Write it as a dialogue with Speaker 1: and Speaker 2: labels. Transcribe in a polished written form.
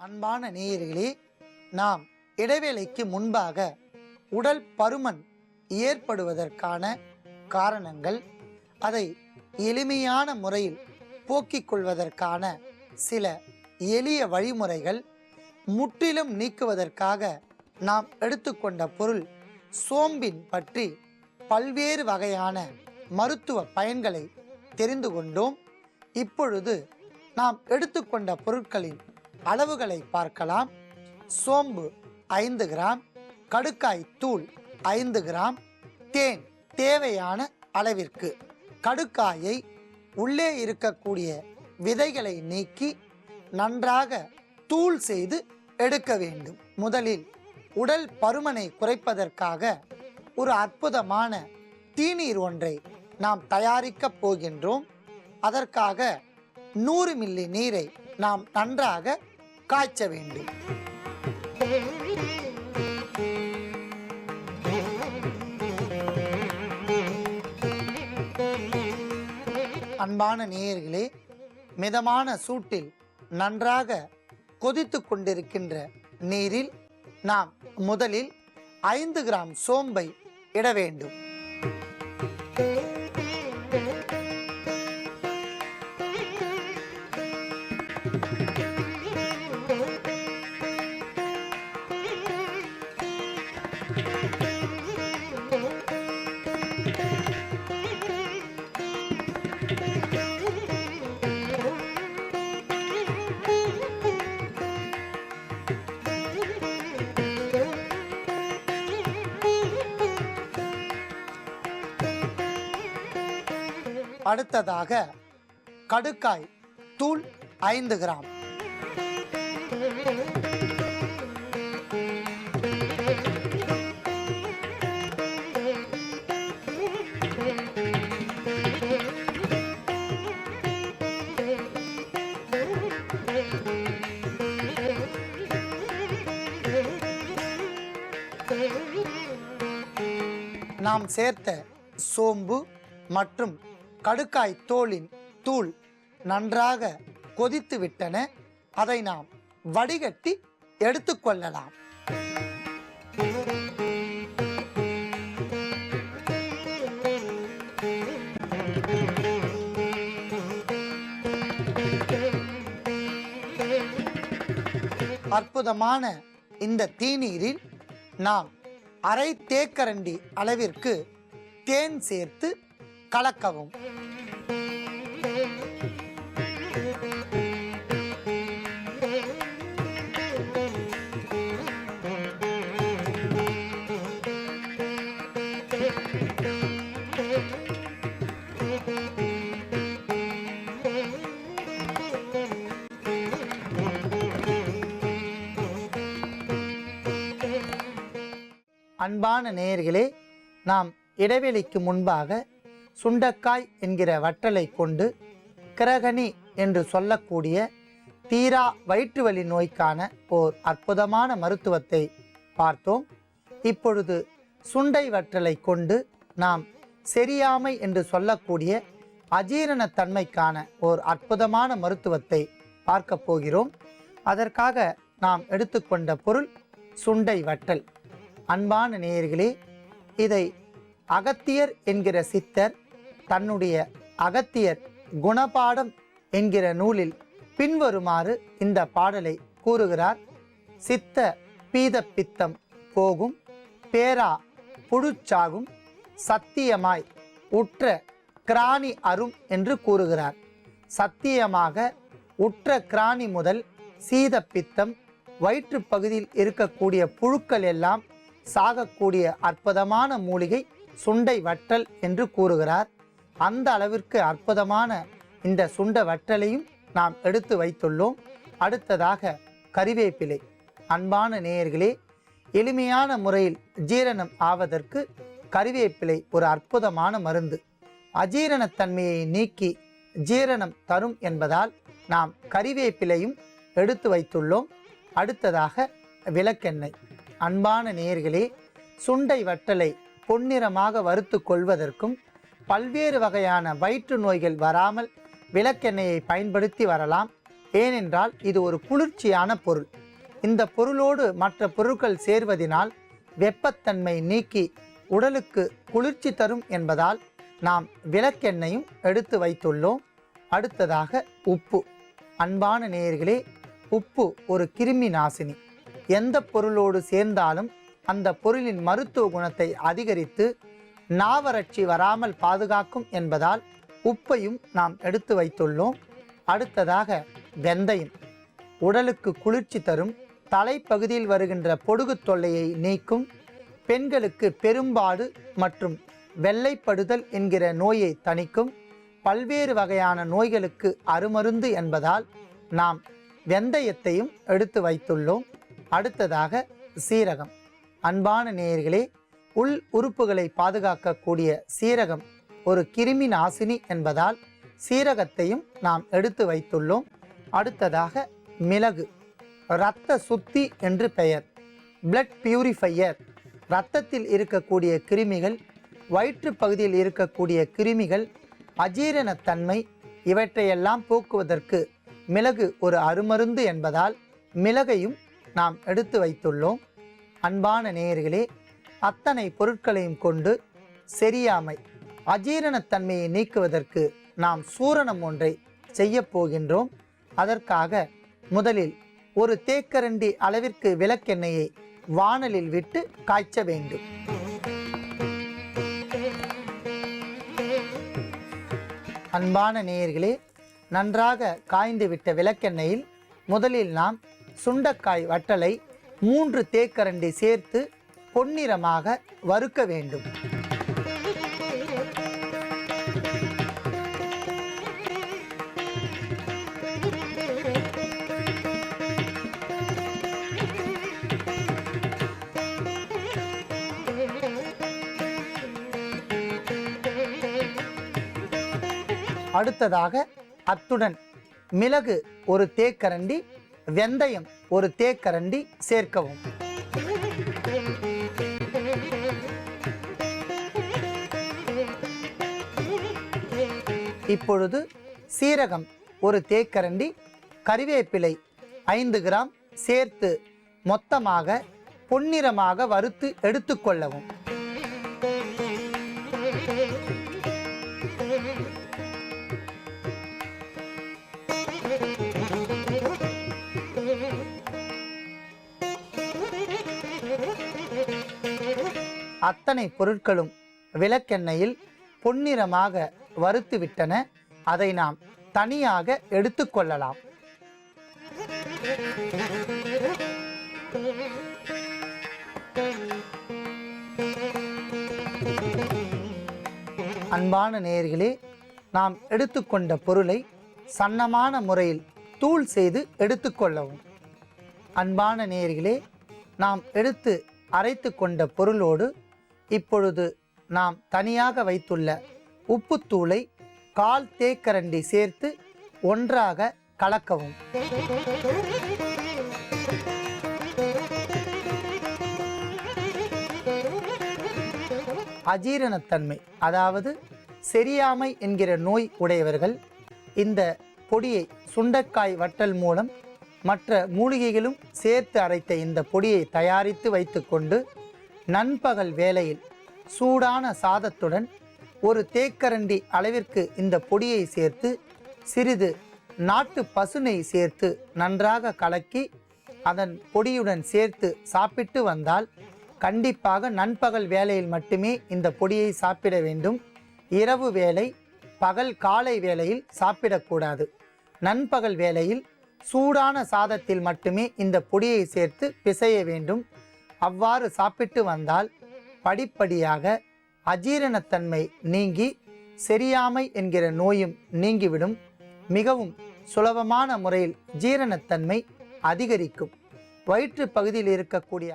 Speaker 1: அன்பான நேயர்களே, நாம் இடைவேளைக்கு முன்பாக உடல் பருமன் ஏற்படுவதற்கான காரணங்கள், அதை எளிமையான முறையில் போக்கிக் கொள்வதற்கான சில எளிய வழிமுறைகள், முற்றிலும் நீக்குவதற்காக நாம் எடுத்துக்கொண்ட பொருள் சோம்பின் பற்றி பல்வேறு வகையான மருத்துவ பயன்களை தெரிந்து கொண்டோம். இப்பொழுது நாம் எடுத்துக்கொண்ட பொருட்களின் அளவுகளை பார்க்கலாம். சோம்பு 5 கிராம், கடுக்காய் தூள் 5 கிராம், தேன் தேவையான அளவிற்கு. கடுக்காயை உள்ளே இருக்கக்கூடிய விதைகளை நீக்கி நன்றாக தூள் செய்து எடுக்க வேண்டும். முதலில் உடல் பருமனை குறைப்பதற்காக ஒரு அற்புதமான தீநீர் ஒன்றை நாம் தயாரிக்கப் போகின்றோம். அதற்காக 100 மில்லி நீரை நாம் நன்றாக காய்ச்ச வேண்டும். அன்பான நேயர்களே, மிதமான சூட்டில் நன்றாக கொதித்து கொண்டிருக்கின்ற நீரில் நாம் முதலில் 5 கிராம் சோம்பை இட வேண்டும். அடுத்ததாக கடுக்காய் தூள் 5 கிராம். நாம் சேர்த்த சோம்பு மற்றும் கடுக்காய் தோலின் தூள் நன்றாக கொதித்து விட்டன. அதை நாம் வடிகட்டி எடுத்துக்கொள்ளலாம். அற்புதமான இந்த தீநீரில் நாம் அரை தேக்கரண்டி அளவிற்கு தேன் சேர்த்து கலக்கவும். அன்பான நேயர்களே, நாம் இடைவெளிக்கு முன்பாக சுண்டைக்காய் என்கிற வற்றலை கொண்டு கிரகணி என்று சொல்லக்கூடிய தீரா வயிற்று வலி நோய்க்கான ஓர் அற்புதமான மருத்துவத்தை பார்த்தோம். இப்பொழுது சுண்டை வற்றலை கொண்டு நாம் செரியாமை என்று சொல்லக்கூடிய அஜீரணத்தன்மைக்கான ஓர் அற்புதமான மருத்துவத்தை பார்க்க போகிறோம். அதற்காக நாம் எடுத்துக்கொண்ட பொருள் சுண்டை வற்றல். அன்பான நேயர்களே, இதை அகத்தியர் என்கிற சித்தர் தன்னுடைய அகத்தியர் குணபாடம் என்கிற நூலில் பின்வருமாறு இந்த பாடலை கூறுகிறார். சித்த பீத பித்தம் போகும், பேரா புழுச்சாகும், சத்தியமாய் உற்ற கிராணி அரும் என்று கூறுகிறார். சத்தியமாக உற்ற கிராணி முதல் சீத பித்தம் வயிற்று பகுதியில் இருக்கக்கூடிய புழுக்கள் எல்லாம் சாகக்கூடிய அற்புதமான மூலிகை சுண்டை வற்றல் என்று கூறுகிறார். அந்த அளவிற்கு அற்புதமான இந்த சுண்டை வற்றலையும் நாம் எடுத்து வைத்துள்ளோம். அடுத்ததாக கறிவேப்பிலை. அன்பான நேயர்களே, எளிமையான முறையில் ஜீரணம் ஆவதற்கு கறிவேப்பிலை ஒரு அற்புதமான மருந்து. அஜீரணத்தன்மையை நீக்கி ஜீரணம் தரும் என்பதால் நாம் கறிவேப்பிலையும் எடுத்து வைத்துள்ளோம். அடுத்ததாக விளக்கெண்ணெய். அன்பான நேயர்களே, சுண்டை வற்றலை பொன்னிறமாக வறுத்து கொள்வதற்கும் பல்வேறு வகையான வயிற்று நோய்கள் வராமல் விளக்கெண்ணெயை பயன்படுத்தி வரலாம். ஏனென்றால் இது ஒரு குளிர்ச்சியான பொருள். இந்த பொருளோடு மற்ற பொருட்கள் சேர்வதினால் வெப்பத்தன்மை நீக்கி உடலுக்கு குளிர்ச்சி தரும் என்பதால் நாம் விளக்கெண்ணையும் எடுத்து வைத்துள்ளோம். அடுத்ததாக உப்பு. அன்பான நேயர்களே, உப்பு ஒரு கிருமி நாசினி. எந்த பொருளோடு சேர்ந்தாலும் அந்த பொருளின் மருத்துவ குணத்தை அதிகரித்து நாவறட்சி வராமல் பாதுகாக்கும் என்பதால் உப்பையும் நாம் எடுத்து வைத்துள்ளோம். அடுத்ததாக வெந்தயம். உடலுக்கு குளிர்ச்சி தரும், தலைப்பகுதியில் வருகின்ற பொடுகு தொல்லையை நீக்கும், பெண்களுக்கு பெரும்பாடு மற்றும் வெள்ளைப்படுதல் என்கிற நோயை தணிக்கும், பல்வேறு வகையான நோய்களுக்கு அருமருந்து என்பதால் நாம் வெந்தயத்தையும் எடுத்து வைத்துள்ளோம். அடுத்ததாக சீரகம். அன்பான நேயர்களே, உள் உறுப்புகளை பாதுகாக்கக்கூடிய சீரகம் ஒரு கிருமி நாசினி என்பதால் சீரகத்தையும் நாம் எடுத்து வைத்துள்ளோம். அடுத்ததாக மிளகு. இரத்த சுத்தி என்று பெயர். Blood purifier. இரத்தத்தில் இருக்கக்கூடிய கிருமிகள், வயிற்று பகுதியில் இருக்கக்கூடிய கிருமிகள், அஜீரணத்தன்மை இவற்றையெல்லாம் போக்குவதற்கு மிளகு ஒரு அருமருந்து என்பதால் மிளகையும் நாம் எடுத்து வைத்துள்ளோம். அன்பான நேயர்களே, அத்தனை பொருட்களையும் கொண்டு செரியாமை, அஜீரணத்தன்மையை நீக்குவதற்கு நாம் சூரணம் ஒன்றை செய்ய போகின்றோம். அதற்காக முதலில் ஒரு தேக்கரண்டி அளவிற்கு விளக்கெண்ணெயை வாணலில் விட்டு காய்ச்ச வேண்டும். அன்பான நேயர்களே, நன்றாக காய்ந்துவிட்ட விளக்கெண்ணெயில் முதலில் நாம் சுண்டைக்காய் வற்றலை 3 தேக்கரண்டி சேர்த்து பொன்னிறமாக வறுக்க வேண்டும். அடுத்ததாக அத்துடன் மிளகு ஒரு தேக்கரண்டி, வெந்தயம் ஒரு தேக்கரண்டி சேர்க்கவும். இப்பொழுது சீரகம் ஒரு தேக்கரண்டி, கறிவேப்பிலை 5 கிராம் சேர்த்து மொத்தமாக பொன்னிறமாக வறுத்து எடுத்துக்கொள்ளவும். அத்தனை பொருட்களும் விளக்கெண்ணெயில் பொன்னிறமாக வறுத்துவிட்டன. அதை நாம் தனியாக எடுத்துக்கொள்ளலாம். அன்பான நேயர்களே, நாம் எடுத்துக்கொண்ட பொருளை சன்னமான முறையில் தூள் செய்து எடுத்துக்கொள்ளவும். அன்பான நேயர்களே, நாம் எடுத்து அரைத்து கொண்ட பொருளோடு இப்பொழுது நாம் தனியாக வைத்துள்ள உப்புத்தூளை 1/4 தேக்கரண்டி சேர்த்து ஒன்றாக கலக்கவும். அஜீரணத்தன்மை, அதாவது செரியாமை என்கிற நோய் உடையவர்கள் இந்த பொடியை சுண்டைக்காய் வற்றல் மூலம் மற்ற மூலிகைகளும் சேர்த்து அரைத்த இந்த பொடியை தயாரித்து வைத்துக்கொண்டு நண்பகல் வேளையில் சூடான சாதத்துடன் ஒரு தேக்கரண்டி அளவிற்கு இந்த பொடியை சேர்த்து சிறிது நாட்டு பசுநெய் சேர்த்து நன்றாக கலக்கி அதன் பொடியுடன் சேர்த்து சாப்பிட்டு வந்தால், கண்டிப்பாக நண்பகல் வேளையில் மட்டுமே இந்த பொடியை சாப்பிட வேண்டும். இரவு வேளை, பகல் காலை வேளையில் சாப்பிடக்கூடாது. நண்பகல் வேளையில் சூடான சாதத்தில் மட்டுமே இந்த பொடியை சேர்த்து பிசைய வேண்டும். அவ்வாறு சாப்பிட்டு வந்தால் படிப்படியாக அஜீரணத்தன்மை நீங்கி செரியாமை என்கிற நோயும் நீங்கிவிடும். மிகவும் சுலபமான முறையில் ஜீரணத்தன்மை அதிகரிக்கும். வயிற்று பகுதியில் இருக்கக்கூடிய